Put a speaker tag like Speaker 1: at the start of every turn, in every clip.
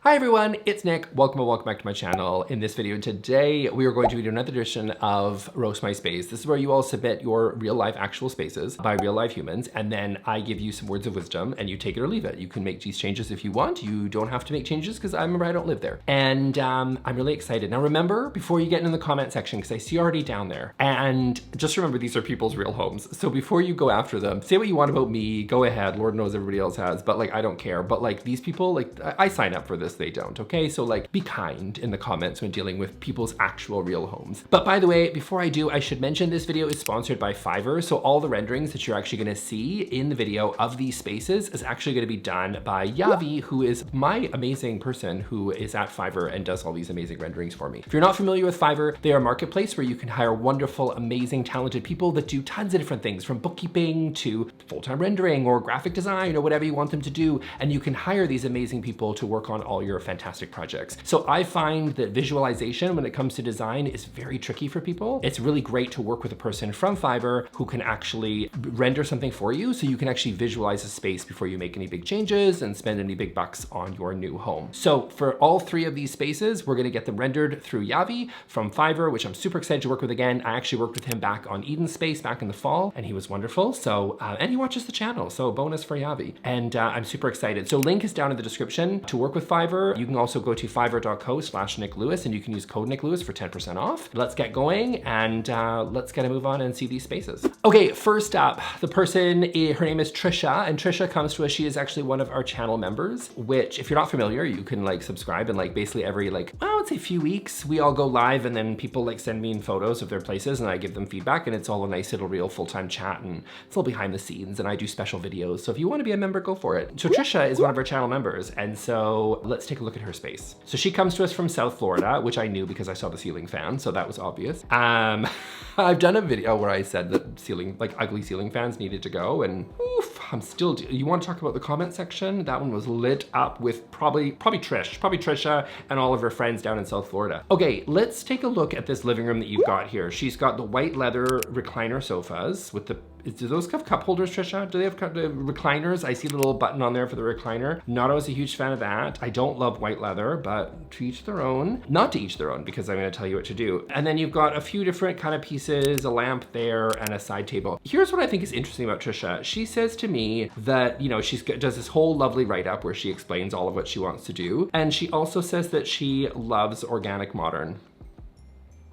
Speaker 1: Hi everyone, it's Nick. Welcome back to my channel. In this video today, we are going to do another edition of Roast My Space. This is where you all submit your real life actual spaces by real life humans, and then I give you some words of wisdom and you take it or leave it. You can make these changes if you want. You don't have to make changes because I remember I don't live there. And I'm really excited. Now remember, before you get in the comment section, because I see you already down there, and just remember these are people's real homes. So before you go after them, say what you want about me, go ahead. Lord knows everybody else has, but like I don't care. But like these people, like I sign up for this. They don't, okay? So like be kind in the comments when dealing with people's actual real homes. But by the way, before I do, I should mention this video is sponsored by Fiverr. So all the renderings that you're actually gonna see in the video of these spaces is actually gonna be done by Yavi, who is my amazing person who is at Fiverr and does all these amazing renderings for me. If you're not familiar with Fiverr, they are a marketplace where you can hire wonderful, amazing, talented people that do tons of different things, from bookkeeping to full-time rendering or graphic design or whatever you want them to do. And you can hire these amazing people to work on all your fantastic projects. So I find that visualization when it comes to design is very tricky for people. It's really great to work with a person from Fiverr who can actually render something for you so you can actually visualize a space before you make any big changes and spend any big bucks on your new home. So for all three of these spaces, we're gonna get them rendered through Yavi from Fiverr, which I'm super excited to work with again. I actually worked with him back on Eden's space back in the fall, and he was wonderful. So, and he watches the channel, so bonus for Yavi. And I'm super excited. So link is down in the description to work with Fiverr. You can also go to fiverr.co/nicklewis and you can use code nicklewis for 10% off. Let's get going and let's get a move on and see these spaces. Okay, first up, the person, her name is Trisha, and Trisha comes to us. She is actually one of our channel members, which if you're not familiar, you can like subscribe, and like basically every like, I would say few weeks, we all go live and then people like send me in photos of their places and I give them feedback, and it's all a nice little real full-time chat, and it's all behind the scenes, and I do special videos. So if you want to be a member, go for it. So Trisha is one of our channel members, and so let's take a look at her space. So she comes to us from South Florida, which I knew because I saw the ceiling fan, so that was obvious. I've done a video where I said that ugly ceiling fans needed to go, and oof, I'm still, you want to talk about the comment section? That one was lit up with probably Trisha and all of her friends down in South Florida. Okay, let's take a look at this living room that you've got here. She's got the white leather recliner sofas with the, do those have cup holders, Trisha? Do they have recliners? I see a little button on there for the recliner. Not always a huge fan of that. I don't love white leather, but to each their own. Not to each their own, because I'm gonna tell you what to do. And then you've got a few different kind of pieces, a lamp there and a side table. Here's what I think is interesting about Trisha. She says to me that, you know, does this whole lovely write-up where she explains all of what she wants to do. And she also says that she loves organic modern.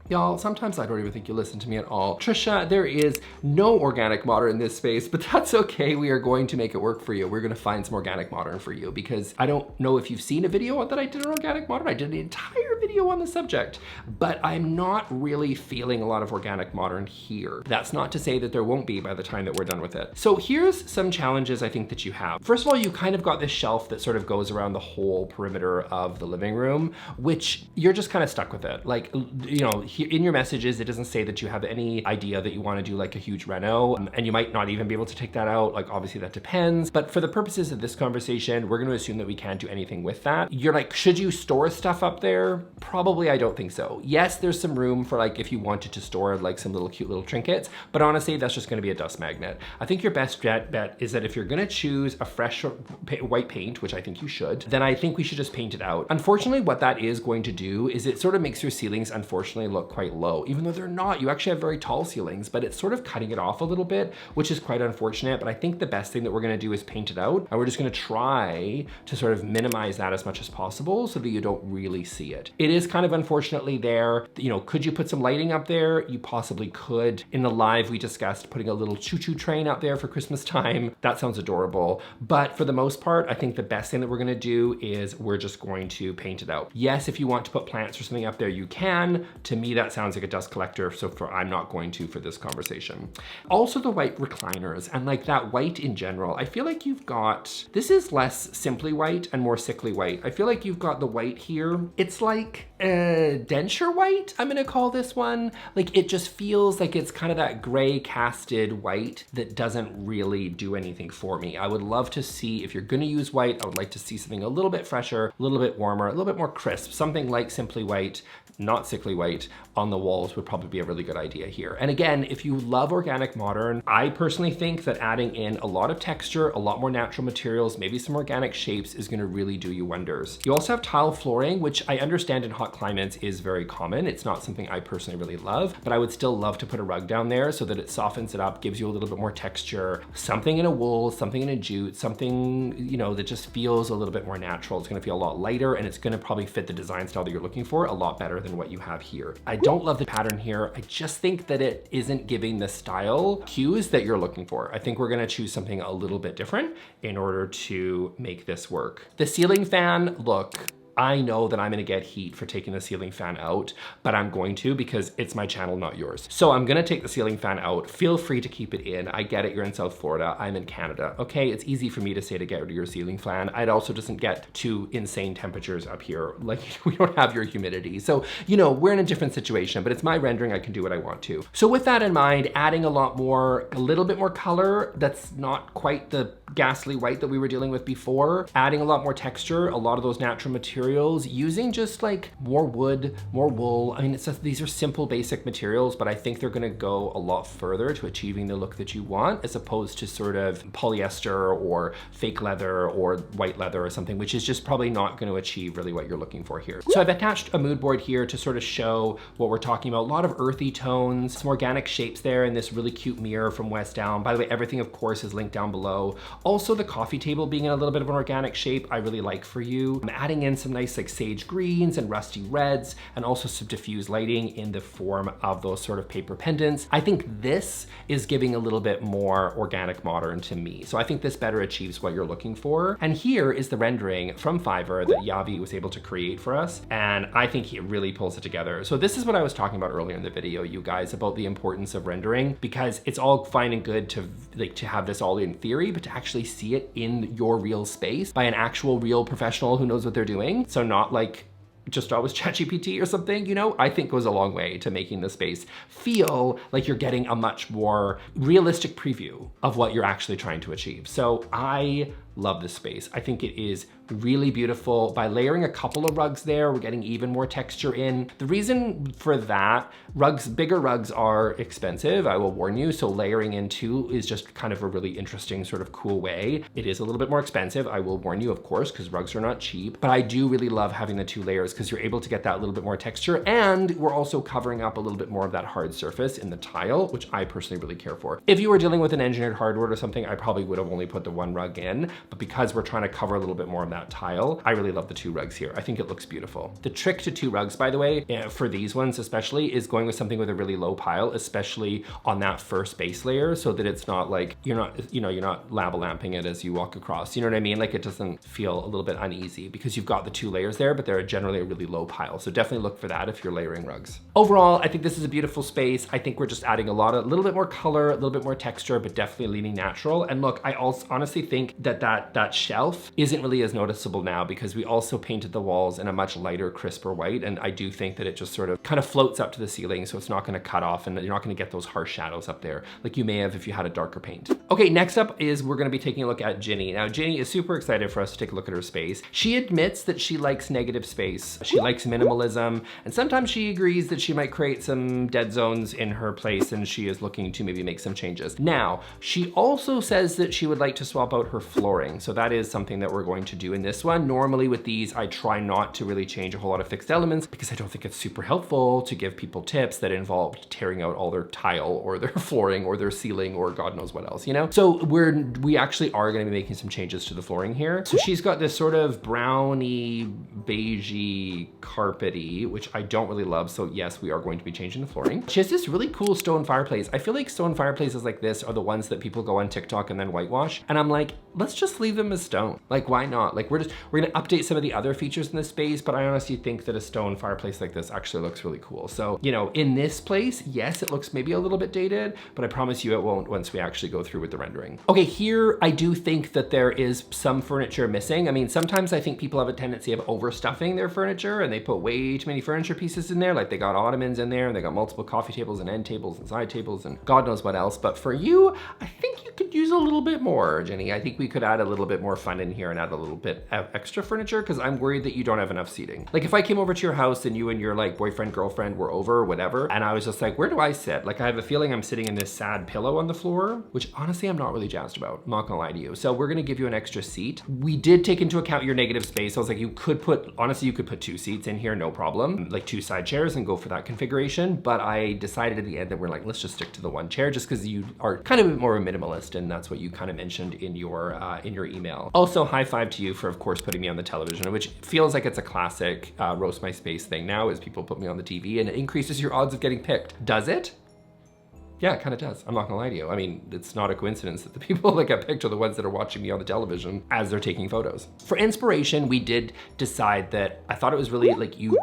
Speaker 1: Y'all, sometimes I don't even think you listen to me at all. Trisha, there is no organic modern in this space, but that's okay. We are going to make it work for you. We're gonna find some organic modern for you, because I don't know if you've seen a video that I did on organic modern. I did an entire video on the subject, but I'm not really feeling a lot of organic modern here. That's not to say that there won't be by the time that we're done with it. So here's some challenges I think that you have. First of all, you kind of got this shelf that sort of goes around the whole perimeter of the living room, which you're just kind of stuck with it. Like, you know, in your messages, it doesn't say that you have any idea that you want to do like a huge reno, and you might not even be able to take that out. Like, obviously that depends, but for the purposes of this conversation, we're going to assume that we can't do anything with that. You're like, should you store stuff up there? Probably, I don't think so. Yes, there's some room for like if you wanted to store like some little cute little trinkets, but honestly, that's just going to be a dust magnet. I think your best bet is that if you're going to choose a fresh white paint, which I think you should, then I think we should just paint it out. Unfortunately, what that is going to do is it sort of makes your ceilings unfortunately look quite low, even though they're not. You actually have very tall ceilings, but it's sort of cutting it off a little bit, which is quite unfortunate. But I think the best thing that we're gonna do is paint it out, and we're just gonna try to sort of minimize that as much as possible so that you don't really see it. It is kind of unfortunately there. You know, could you put some lighting up there? You possibly could. In the live, we discussed putting a little choo-choo train out there for Christmas time. That sounds adorable. But for the most part, I think the best thing that we're gonna do is we're just going to paint it out. Yes, if you want to put plants or something up there, you can. To me, that sounds like a dust collector, so I'm not going to for this conversation. Also the white recliners, and like that white in general, I feel like you've got, this is less simply white and more sickly white. I feel like you've got the white here. It's like denture white, I'm gonna call this one. Like, it just feels like it's kind of that gray casted white that doesn't really do anything for me. I would love to see, if you're gonna use white, I would like to see something a little bit fresher, a little bit warmer, a little bit more crisp, something like simply white, not sickly white, on the walls would probably be a really good idea here. And again, if you love organic modern, I personally think that adding in a lot of texture, a lot more natural materials, maybe some organic shapes is gonna really do you wonders. You also have tile flooring, which I understand in hot climates is very common. It's not something I personally really love, but I would still love to put a rug down there so that it softens it up, gives you a little bit more texture, something in a wool, something in a jute, something, you know, that just feels a little bit more natural. It's gonna feel a lot lighter and it's gonna probably fit the design style that you're looking for a lot better than what you have here. I don't love the pattern here. I just think that it isn't giving the style cues that you're looking for. I think we're gonna choose something a little bit different in order to make this work. The ceiling fan, look, I know that I'm gonna get heat for taking the ceiling fan out, but I'm going to because it's my channel, not yours. So I'm gonna take the ceiling fan out. Feel free to keep it in. I get it, you're in South Florida, I'm in Canada. Okay, it's easy for me to say to get rid of your ceiling fan. It also doesn't get to insane temperatures up here. Like, we don't have your humidity. So, you know, we're in a different situation, but it's my rendering, I can do what I want to. So with that in mind, adding a little bit more color that's not quite the ghastly white that we were dealing with before, adding a lot more texture, a lot of those natural materials, using just like more wood, more wool. I mean, it's just, these are simple, basic materials, but I think they're gonna go a lot further to achieving the look that you want, as opposed to sort of polyester or fake leather or white leather or something, which is just probably not gonna achieve really what you're looking for here. So I've attached a mood board here to sort of show what we're talking about. A lot of earthy tones, some organic shapes there, and this really cute mirror from West Down. By the way, everything of course is linked down below. Also the coffee table being in a little bit of an organic shape, I really like for you. I'm adding in some nice like sage greens and rusty reds, and also some diffuse lighting in the form of those sort of paper pendants. I think this is giving a little bit more organic modern to me. So I think this better achieves what you're looking for. And here is the rendering from Fiverr that Yavi was able to create for us. And I think he really pulls it together. So this is what I was talking about earlier in the video, you guys, about the importance of rendering, because it's all fine and good to have this all in theory, but to actually see it in your real space by an actual real professional who knows what they're doing. So not like just always ChatGPT or something, you know, I think goes a long way to making the space feel like you're getting a much more realistic preview of what you're actually trying to achieve. So I love this space. I think it is really beautiful. By layering a couple of rugs there, we're getting even more texture in. The reason for that, bigger rugs are expensive, I will warn you, so layering in two is just kind of a really interesting sort of cool way. It is a little bit more expensive, I will warn you, of course, because rugs are not cheap, but I do really love having the two layers because you're able to get that little bit more texture, and we're also covering up a little bit more of that hard surface in the tile, which I personally really care for. If you were dealing with an engineered hardwood or something, I probably would have only put the one rug in, but because we're trying to cover a little bit more of that tile, I really love the two rugs here. I think it looks beautiful. The trick to two rugs, by the way, for these ones especially, is going with something with a really low pile, especially on that first base layer, so that it's not like, you're not lava-lamping it as you walk across. You know what I mean? Like, it doesn't feel a little bit uneasy because you've got the two layers there, but they're generally a really low pile. So definitely look for that if you're layering rugs. Overall, I think this is a beautiful space. I think we're just adding a little bit more color, a little bit more texture, but definitely leaning natural. And look, I also honestly think that shelf isn't really as noticeable now because we also painted the walls in a much lighter, crisper white. And I do think that it just sort of kind of floats up to the ceiling, so it's not gonna cut off and you're not gonna get those harsh shadows up there like you may have if you had a darker paint. Okay, next up is we're gonna be taking a look at Ginni. Now, Ginni is super excited for us to take a look at her space. She admits that she likes negative space. She likes minimalism, and sometimes she agrees that she might create some dead zones in her place and she is looking to maybe make some changes. Now, she also says that she would like to swap out her flooring. So that is something that we're going to do in this one. Normally with these, I try not to really change a whole lot of fixed elements because I don't think it's super helpful to give people tips that involve tearing out all their tile or their flooring or their ceiling or God knows what else, you know? So we actually are gonna be making some changes to the flooring here. So she's got this sort of browny, beigey, carpety, which I don't really love. So yes, we are going to be changing the flooring. She has this really cool stone fireplace. I feel like stone fireplaces like this are the ones that people go on TikTok and then whitewash. And I'm like, let's just leave them as stone. Like, why not? Like, we're gonna update some of the other features in this space, but I honestly think that a stone fireplace like this actually looks really cool. So, you know, in this place, yes, it looks maybe a little bit dated, but I promise you it won't once we actually go through with the rendering. Okay, here I do think that there is some furniture missing. I mean, sometimes I think people have a tendency of overstuffing their furniture and they put way too many furniture pieces in there. Like, they got ottomans in there and they got multiple coffee tables and end tables and side tables and God knows what else. But for you, I think you could use a little bit more, Ginny. I think we could add a little bit more fun in here and add a little bit of extra furniture because I'm worried that you don't have enough seating. Like if I came over to your house and you and your like boyfriend, girlfriend were over or whatever, and I was just like, where do I sit? Like I have a feeling I'm sitting in this sad pillow on the floor, which honestly I'm not really jazzed about. I'm not gonna lie to you. So we're gonna give you an extra seat. We did take into account your negative space. I was like, honestly, you could put 2 seats in here, no problem. Like 2 side chairs and go for that configuration. But I decided at the end that we're like, let's just stick to the 1 chair just because you are kind of more of a minimalist and that's what you kind of mentioned in your email. Also, high five to you for, of course, putting me on the television, which feels like it's a classic roast my space thing now is people put me on the TV and it increases your odds of getting picked. Does it? Yeah, it kind of does. I'm not gonna lie to you. I mean, it's not a coincidence that the people that get picked are the ones that are watching me on the television as they're taking photos. For inspiration, we did decide that I thought it was really like you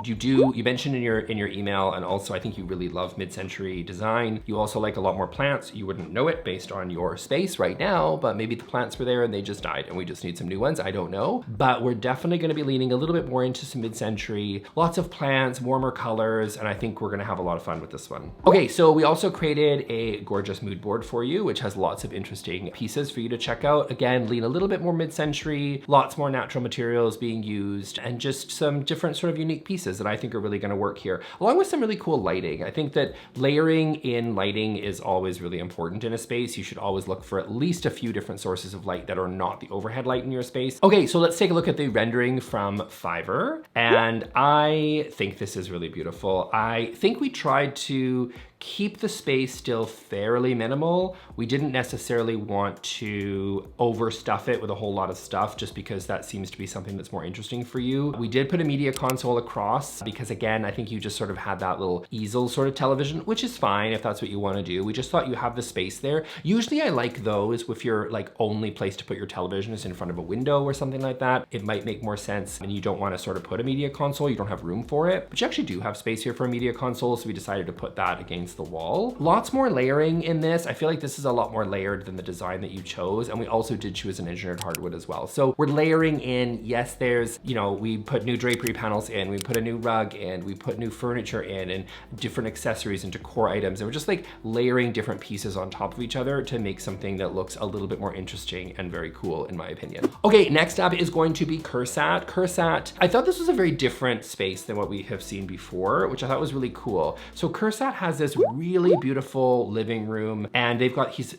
Speaker 1: mentioned in your email, and also I think you really love mid-century design. You also like a lot more plants. You wouldn't know it based on your space right now, but maybe the plants were there and they just died and we just need some new ones. I don't know, but we're definitely gonna be leaning a little bit more into some mid-century, lots of plants, warmer colors, and I think we're gonna have a lot of fun with this one. Okay, so we also created a gorgeous mood board for you, which has lots of interesting pieces for you to check out. Again, lean a little bit more mid-century, lots more natural materials being used, and just some different sort of unique pieces that I think are really gonna work here, along with some really cool lighting. I think that layering in lighting is always really important in a space. You should always look for at least a few different sources of light that are not the overhead light in your space. Okay, so let's take a look at the rendering from Fiverr, and I think this is really beautiful. I think we tried to keep the space still fairly minimal. We didn't necessarily want to overstuff it with a whole lot of stuff just because that seems to be something that's more interesting for you. We did put a media console across because again, I think you just sort of had that little easel sort of television, which is fine if that's what you want to do. We just thought you have the space there. Usually I like those if your like only place to put your television is in front of a window or something like that. It might make more sense and you don't want to sort of put a media console, you don't have room for it, but you actually do have space here for a media console. So we decided to put that against the wall. Lots more layering in this. I feel like this is a lot more layered than the design that you chose. And we also did choose an engineered hardwood as well. So we're layering in, yes, there's, you know, we put new drapery panels in, we put a new rug in, we put new furniture in and different accessories and decor items. And we're just like layering different pieces on top of each other to make something that looks a little bit more interesting and very cool in my opinion. Okay, next up is going to be Kursat. Kursat, I thought this was a very different space than what we have seen before, which I thought was really cool. So Kursat has this really beautiful living room and they've got, he's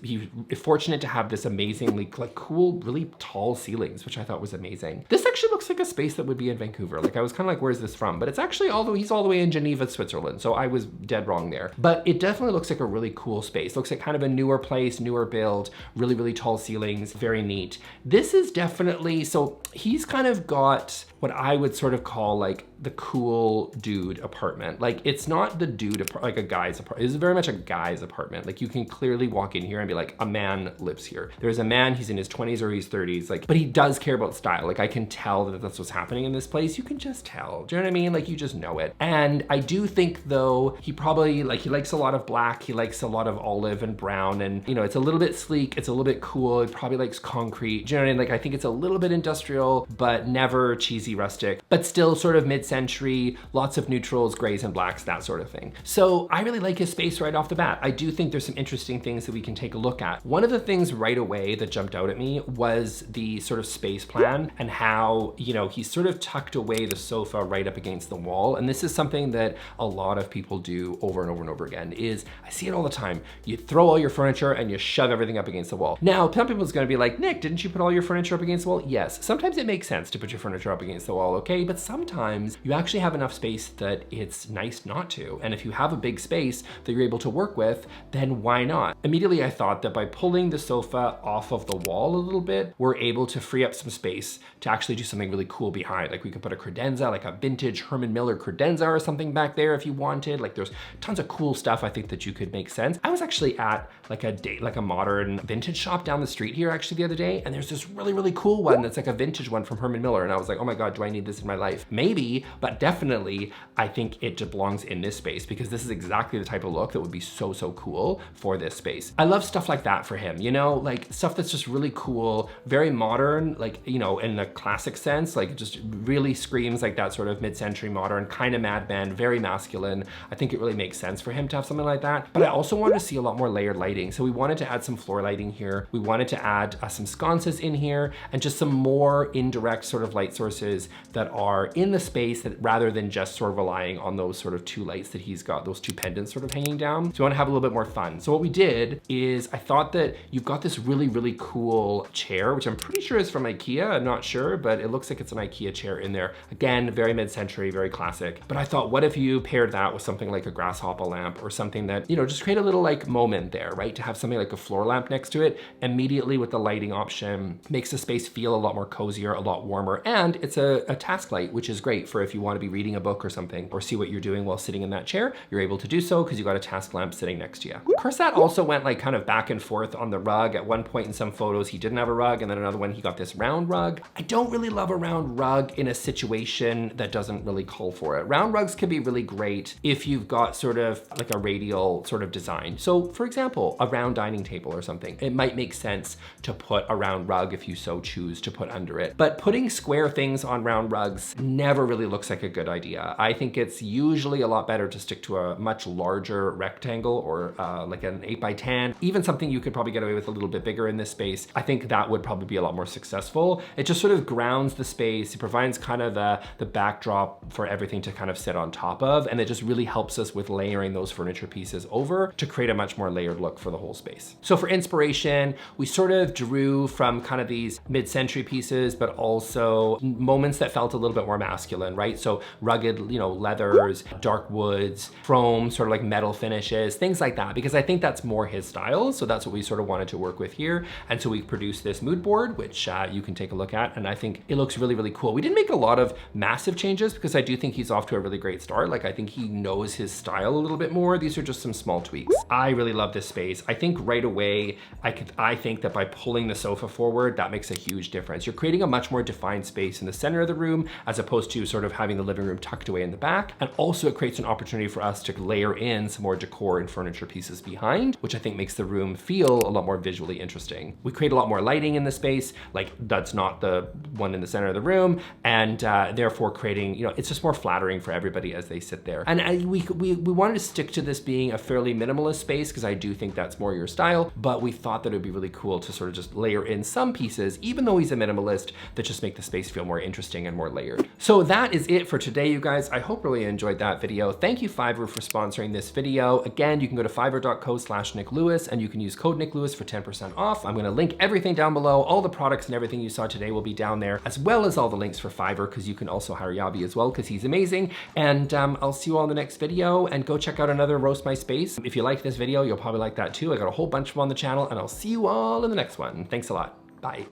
Speaker 1: fortunate to have this amazingly like cool, really tall ceilings, which I thought was amazing. This actually looks like a space that would be in Vancouver. Like I was kind of like, where's this from? But it's actually, although he's all the way in Geneva, Switzerland. So I was dead wrong there. But it definitely looks like a really cool space. Looks like kind of a newer place, newer build, really, really tall ceilings, very neat. This is definitely, so he's kind of got what I would sort of call like the cool dude apartment. Like it's not the dude, like a guy's apartment. It's very much a guy's apartment. Like you can clearly walk in here and be like, a man lives here. There's a man, he's in his 20s or his 30s, like, but he does care about style. Like I can tell that that's what's happening in this place. You can just tell, do you know what I mean? Like you just know it. And I do think though, he probably like, he likes a lot of black, he likes a lot of olive and brown and you know, it's a little bit sleek, it's a little bit cool. He probably likes concrete, do you know what I mean? Like I think it's a little bit industrial, but never cheesy rustic, but still sort of mid-century, lots of neutrals, grays and blacks, that sort of thing. So I really like his space right off the bat. I do think there's some interesting things that we can take a look at. One of the things right away that jumped out at me was the sort of space plan and how, you know, he sort of tucked away the sofa right up against the wall. And this is something that a lot of people do over and over and over again is, I see it all the time. You throw all your furniture and you shove everything up against the wall. Now, some people's gonna be like, Nick, didn't you put all your furniture up against the wall? Yes, sometimes it makes sense to put your furniture up against the wall, okay? But sometimes you actually have enough space that it's nice not to. And if you have a big space that you're able to work with, then why not? Immediately I thought that by pulling the sofa off of the wall a little bit, we're able to free up some space to actually do something really cool behind. Like we could put a credenza, like a vintage Herman Miller credenza or something back there if you wanted. Like there's tons of cool stuff I think that you could make sense. I was actually at like a modern vintage shop down the street here actually the other day, and there's this really, really cool one that's like a vintage one from Herman Miller. And I was like, oh my God, do I need this in my life? Maybe, but definitely I think it just belongs in this space because this is exactly the type of look that would be so cool for this space. I love stuff like that for him, you know, like stuff that's just really cool, very modern, like, you know, in the classic sense, like it just really screams like that sort of mid-century modern, kind of Mad Men, very masculine. I think it really makes sense for him to have something like that. But I also wanted to see a lot more layered lighting. So we wanted to add some floor lighting here. We wanted to add some sconces in here and just some more indirect sort of light sources that are in the space that rather than just sort of relying on those sort of two lights that he's got, those two pendants sort of hanging down. So we want to have a little bit more fun. So what we did is I thought that you've got this really cool chair, which I'm pretty sure is from IKEA. I'm not sure, but it looks like it's an IKEA chair in there. Again, very mid-century, very classic. But I thought, what if you paired that with something like a grasshopper lamp or something that, you know, just create a little like moment there, right? To have something like a floor lamp next to it, immediately with the lighting option, makes the space feel a lot more cozier, a lot warmer. And it's a task light, which is great for if you want to be reading a book or something, or see what you're doing while sitting in that chair, you're able to do so because you got a task lamp sitting next to you. Kursat also went like kind of back and forth on the rug. At one point in some photos, he didn't have a rug, and then another one, he got this round rug. I don't really love a round rug in a situation that doesn't really call for it. Round rugs can be really great if you've got sort of like a radial sort of design. So for example, a round dining table or something, it might make sense to put a round rug if you so choose to put under it. But putting square things on round rugs never really looks like a good idea. I think it's usually a lot better to stick to a much larger rectangle or like an 8x10, even something you could probably get away with a little bit bigger in this space. I think that would probably be a lot more successful. It just sort of grounds the space. It provides kind of the backdrop for everything to kind of sit on top of, and it just really helps us with layering those furniture pieces over to create a much more layered look for the whole space. So for inspiration, we sort of drew from kind of these mid-century pieces, but also moments that felt a little bit more masculine, right? So rugged, you know, leathers, dark woods, chrome, sort of like metal finishes, things like that, because I think that's more his style. So that's what we sort of wanted to work with here. And so we produced this mood board, which you can take a look at. And I think it looks really cool. We didn't make a lot of massive changes because I do think he's off to a really great start. Like I think he knows his style a little bit more. These are just some small tweaks. I really love this space. I think right away, I think that by pulling the sofa forward, that makes a huge difference. You're creating a much more defined space in the center of the room as opposed to sort of having the living room tucked away in the back. And also it creates an opportunity for us to layer in some more decor and furniture pieces behind, which I think makes the room feel a lot more visually interesting. We create a lot more lighting in the space, like that's not the one in the center of the room, and therefore creating, you know, it's just more flattering for everybody as they sit there. And we wanted to stick to this being a fairly minimalist space because I do think that's more your style, but we thought that it would be really cool to sort of just layer in some pieces, even though he's a minimalist, that just make the space feel more interesting and more layered. So that is it for today, you guys. I hope really enjoyed that video. Thank you, Fiverr, for sponsoring this video. Again, you can go to fiverr.co/nicklewis and you can use code nicklewis for 10% off. I'm gonna link everything down below. All the products and everything you saw today will be down there, as well as all the links for Fiverr, because you can also hire Yabi as well, because he's amazing. And I'll see you all in the next video, and go check out another Roast My Space. If you like this video, you'll probably like that too. I got a whole bunch of them on the channel, and I'll see you all in the next one. Thanks a lot. Bye.